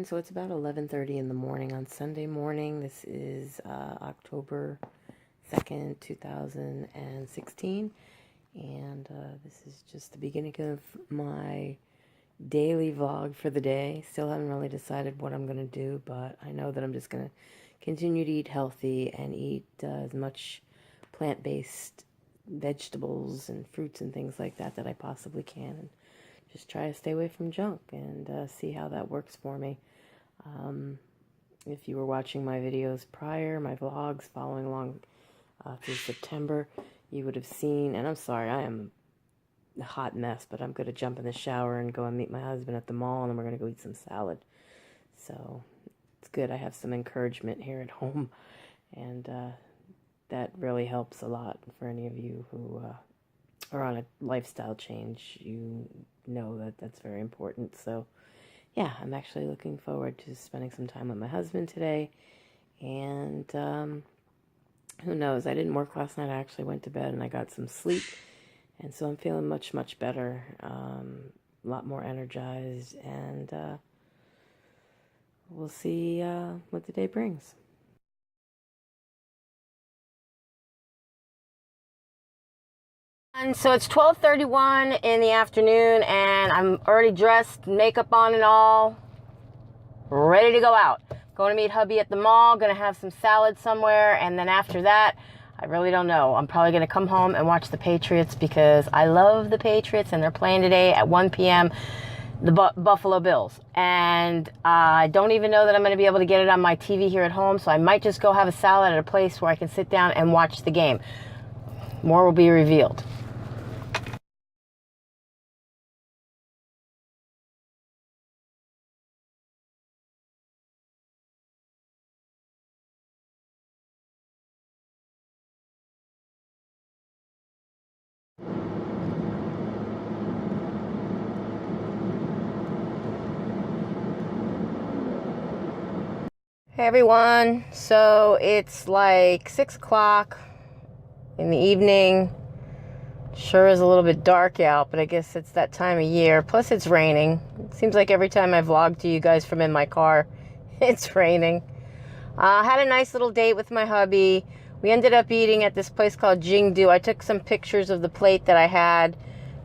So it's about 11:30 in the morning on Sunday morning. This is October 2nd, 2016. And this is just the beginning of my daily vlog for the day. Still haven't really decided what I'm going to do, but I know that I'm just going to continue to eat healthy and eat as much plant-based vegetables and fruits and things like that that I possibly can, and just try to stay away from junk and see how that works for me. If you were watching my videos prior, my vlogs following along through September, you would have seen, and I'm sorry, I am a hot mess, but I'm going to jump in the shower and go and meet my husband at the mall, and then we're going to go eat some salad. So it's good. I have some encouragement here at home, and that really helps a lot for any of you who are on a lifestyle change. You know that that's very important. So yeah, I'm actually looking forward to spending some time with my husband today. And who knows, I didn't work last night. I actually went to bed and I got some sleep, and so I'm feeling much better, a lot more energized, and we'll see what the day brings. And so it's 12:31 in the afternoon, and I'm already dressed, makeup on and all, ready to go out. Going to meet hubby at the mall, going to have some salad somewhere, and then after that, I really don't know. I'm probably going to come home and watch the Patriots because I love the Patriots, and they're playing today at 1 p.m., the Buffalo Bills. And I don't even know that I'm going to be able to get it on my TV here at home, so I might just go have a salad at a place where I can sit down and watch the game. More will be revealed. Hey everyone, so it's like 6 o'clock in the evening. Sure is a little bit dark out, but I guess it's that time of year. Plus it's raining. It seems like every time I vlog to you guys from in my car, it's raining. I had a nice little date with my hubby. We ended up eating at this place called Jingdu. I took some pictures of the plate that I had,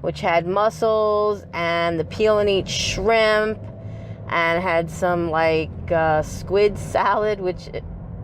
which had mussels and the peel and eat shrimp, and had some like squid salad, which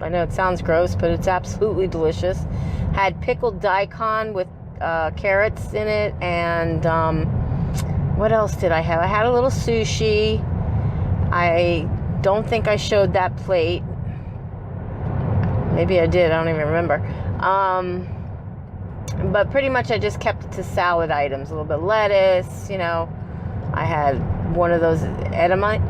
I know it sounds gross, but it's absolutely delicious. Had pickled daikon with carrots in it, and what else did I have? I had a little sushi. I don't think I showed that plate. Maybe I did, I don't even remember. But pretty much I just kept it to salad items, a little bit of lettuce, you know. I had one of those edamame.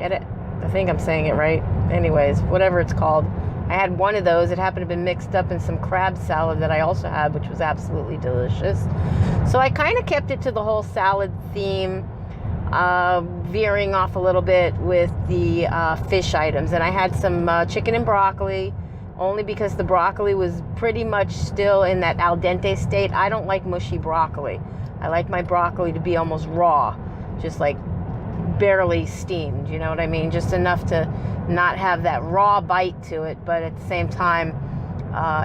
I think I'm saying it right. Anyways, whatever it's called. I had one of those. It happened to be mixed up in some crab salad that I also had, which was absolutely delicious. So I kind of kept it to the whole salad theme, veering off a little bit with the fish items. And I had some chicken and broccoli, only because the broccoli was pretty much still in that al dente state. I don't like mushy broccoli. I like my broccoli to be almost raw, just like barely steamed, you know what I mean? Just enough to not have that raw bite to it, but at the same time,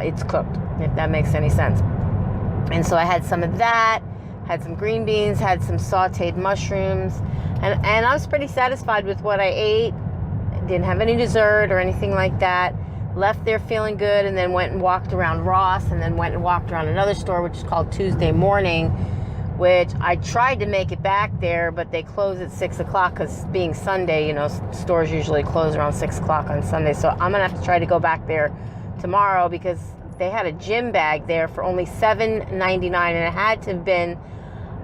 it's cooked, if that makes any sense. And so I had some of that, had some green beans, had some sauteed mushrooms, and I was pretty satisfied with what I ate. Didn't have any dessert or anything like that. Left there feeling good, and then went and walked around Ross, and then went and walked around another store, which is called Tuesday Morning, which I tried to make it back there, but they close at 6 o'clock because being Sunday, you know, stores usually close around 6 o'clock on Sunday. So I'm going to have to try to go back there tomorrow because they had a gym bag there for only $7.99, and it had to have been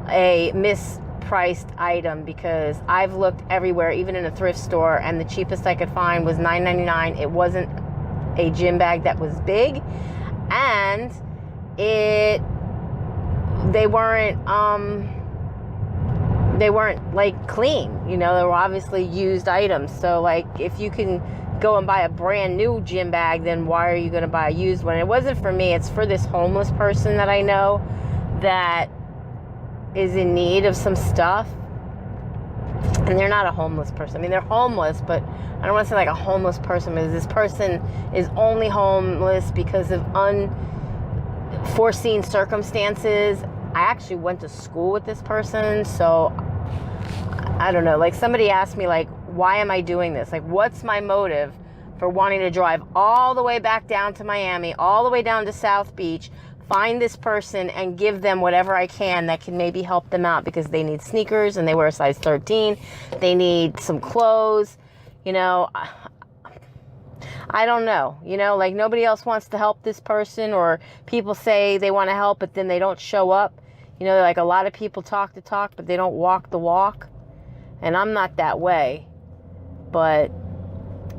a mispriced item because I've looked everywhere, even in a thrift store, and the cheapest I could find was $9.99. It wasn't a gym bag that was big, and they weren't like clean, you know. They were obviously used items. So like, if you can go and buy a brand new gym bag, then why are you going to buy a used one? It wasn't for me. It's for this homeless person that I know that is in need of some stuff. and they're not a homeless person. I mean, they're homeless, but I don't want to say like a homeless person, because this person is only homeless because of unforeseen circumstances. I actually went to school with this person, so I don't know. Like, somebody asked me, like, why am I doing this? Like, what's my motive for wanting to drive all the way back down to Miami, all the way down to South Beach, find this person and give them whatever I can that can maybe help them out, because they need sneakers and they wear a size 13. They need some clothes, you know. I don't know, you know, like, nobody else wants to help this person, or people say they want to help, but then they don't show up. You know, like, a lot of people talk the talk, but they don't walk the walk. And I'm not that way. But,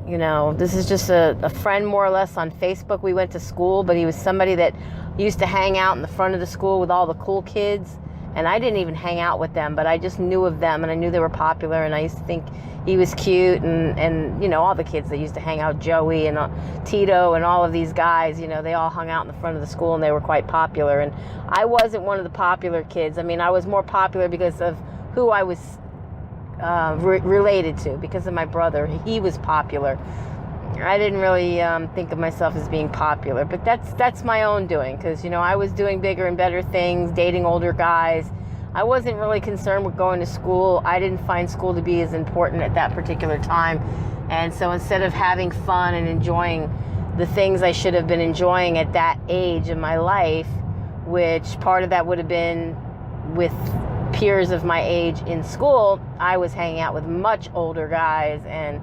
you know, this is just a friend more or less on Facebook. We went to school, but he was somebody that used to hang out in the front of the school with all the cool kids. And I didn't even hang out with them, but I just knew of them, and I knew they were popular, and I used to think he was cute, and you know, all the kids that used to hang out, Joey and Tito and all of these guys, you know, they all hung out in the front of the school, and they were quite popular. And I wasn't one of the popular kids. I mean, I was more popular because of who I was related to, because of my brother. He was popular. I didn't really think of myself as being popular, but that's my own doing, because, you know, I was doing bigger and better things, dating older guys. I wasn't really concerned with going to school. I didn't find school to be as important at that particular time. And so instead of having fun and enjoying the things I should have been enjoying at that age of my life, which part of that would have been with peers of my age in school, I was hanging out with much older guys and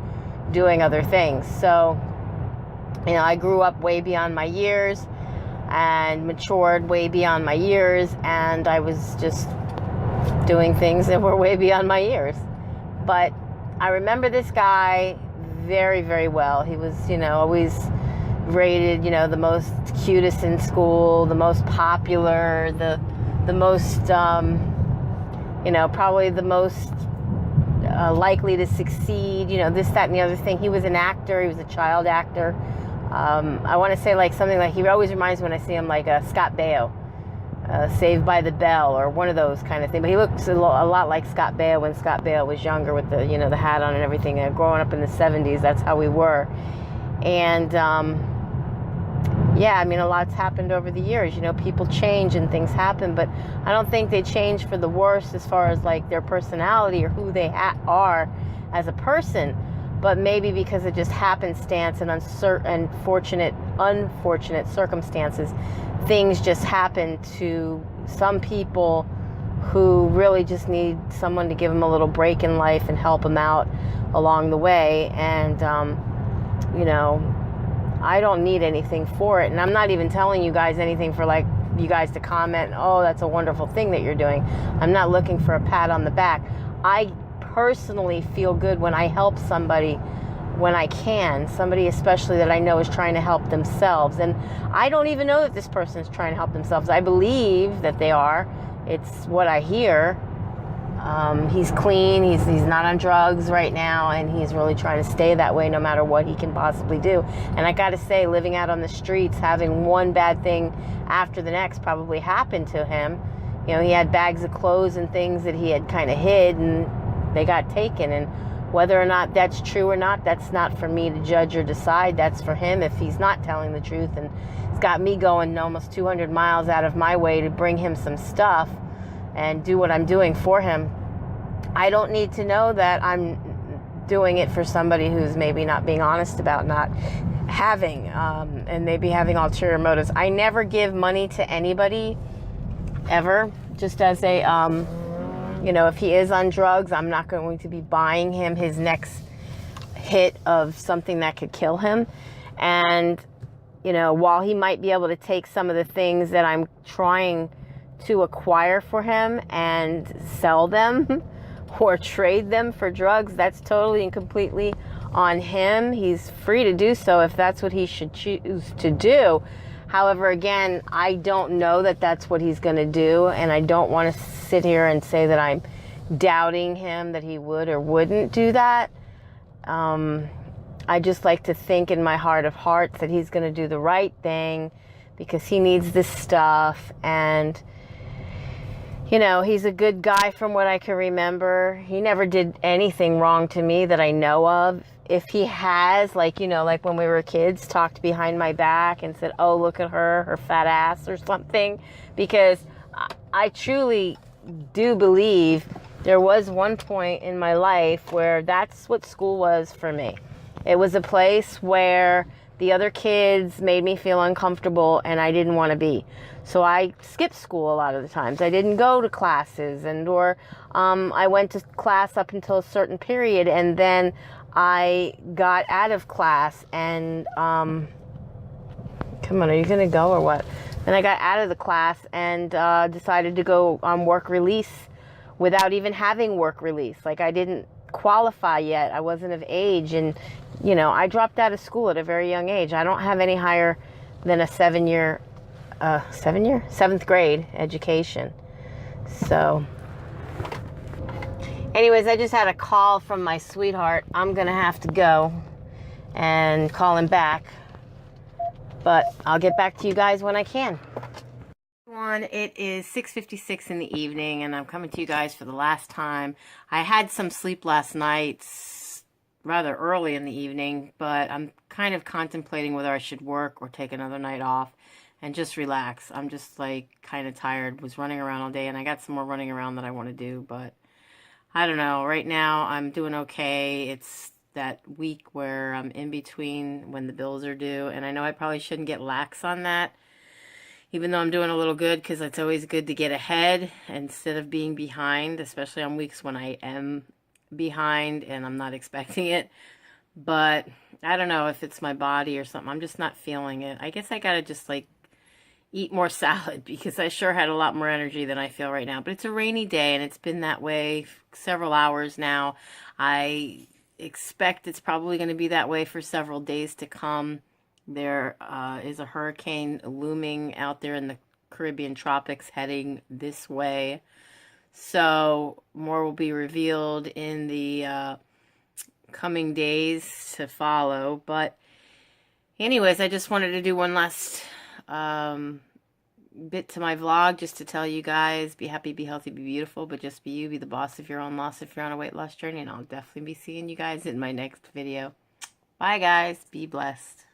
doing other things. So, you know, I grew up way beyond my years and matured way beyond my years, and I was just doing things that were way beyond my years. But I remember this guy very, very well. He was, you know, always rated, you know, the most cutest in school, the most popular, the most, you know, probably the most likely to succeed, you know, this, that, and the other thing. He was an actor. He was a child actor. I want to say, like, something like, he always reminds me when I see him, like Scott Baio, Saved by the Bell, or one of those kind of things. But he looks a lot like Scott Baio when Scott Baio was younger, with the, you know, the hat on and everything. Growing up in the 70s, that's how we were. And yeah, I mean, a lot's happened over the years. You know, people change and things happen, but I don't think they change for the worse as far as, like, their personality or who they are as a person, but maybe because of just happenstance and unfortunate circumstances, things just happen to some people who really just need someone to give them a little break in life and help them out along the way. And, you know, I don't need anything for it. And I'm not even telling you guys anything for, like, you guys to comment, oh, that's a wonderful thing that you're doing. I'm not looking for a pat on the back. I personally feel good when I help somebody when I can, somebody especially that I know is trying to help themselves. And I don't even know that this person is trying to help themselves. I believe that they are. It's what I hear. He's clean, he's not on drugs right now, and he's really trying to stay that way no matter what he can possibly do. And I gotta say, living out on the streets, having one bad thing after the next probably happened to him. You know, he had bags of clothes and things that he had kind of hid, and they got taken. And whether or not that's true or not, that's not for me to judge or decide. That's for him if he's not telling the truth. And it's got me going almost 200 miles out of my way to bring him some stuff and do what I'm doing for him. I don't need to know that I'm doing it for somebody who's maybe not being honest about not having, and maybe having ulterior motives. I never give money to anybody, ever. Just as a, you know, if he is on drugs, I'm not going to be buying him his next hit of something that could kill him. And, you know, while he might be able to take some of the things that I'm trying to acquire for him and sell them or trade them for drugs, that's totally and completely on him. He's free to do so if that's what he should choose to do. However, again, I don't know that that's what he's going to do, and I don't want to sit here and say that I'm doubting him that he would or wouldn't do that. I just like to think in my heart of hearts that he's going to do the right thing because he needs this stuff. And You know, he's a good guy from what I can remember. He never did anything wrong to me that I know of. If he has, like, you know, like when we were kids, talked behind my back and said, oh, look at her fat ass or something, because I truly do believe there was one point in my life where that's what school was for me. It was a place where the other kids made me feel uncomfortable and I didn't want to be. So I skipped school a lot of the times. I didn't go to classes, or I went to class up until a certain period, and then I got out of class and, come on, are you going to go or what? Then I got out of the class and decided to go on work release without even having work release. Like, I didn't qualify yet. I wasn't of age, and you know, I dropped out of school at a very young age. I don't have any higher than a seventh grade education. So anyways, I just had a call from my sweetheart. I'm gonna have to go and call him back, but I'll get back to you guys when I can. It is 6:56 in the evening, and I'm coming to you guys for the last time. I had some sleep last night, rather early in the evening, but I'm kind of contemplating whether I should work or take another night off and just relax. I'm just like kind of tired. Was running around all day, and I got some more running around that I want to do, but I don't know. Right now I'm doing okay. It's that week where I'm in between when the bills are due, and I know I probably shouldn't get lax on that, even though I'm doing a little good, because it's always good to get ahead instead of being behind, especially on weeks when I am behind and I'm not expecting it. But I don't know if it's my body or something. I'm just not feeling it. I guess I gotta just like eat more salad, because I sure had a lot more energy than I feel right now. But it's a rainy day, and it's been that way several hours now. I expect it's probably going to be that way for several days to come. There is a hurricane looming out there in the Caribbean tropics heading this way. So more will be revealed in the coming days to follow. But anyways, I just wanted to do one last bit to my vlog, just to tell you guys, be happy, be healthy, be beautiful, but just be you, be the boss of your own loss if you're on a weight loss journey. And I'll definitely be seeing you guys in my next video. Bye guys, be blessed.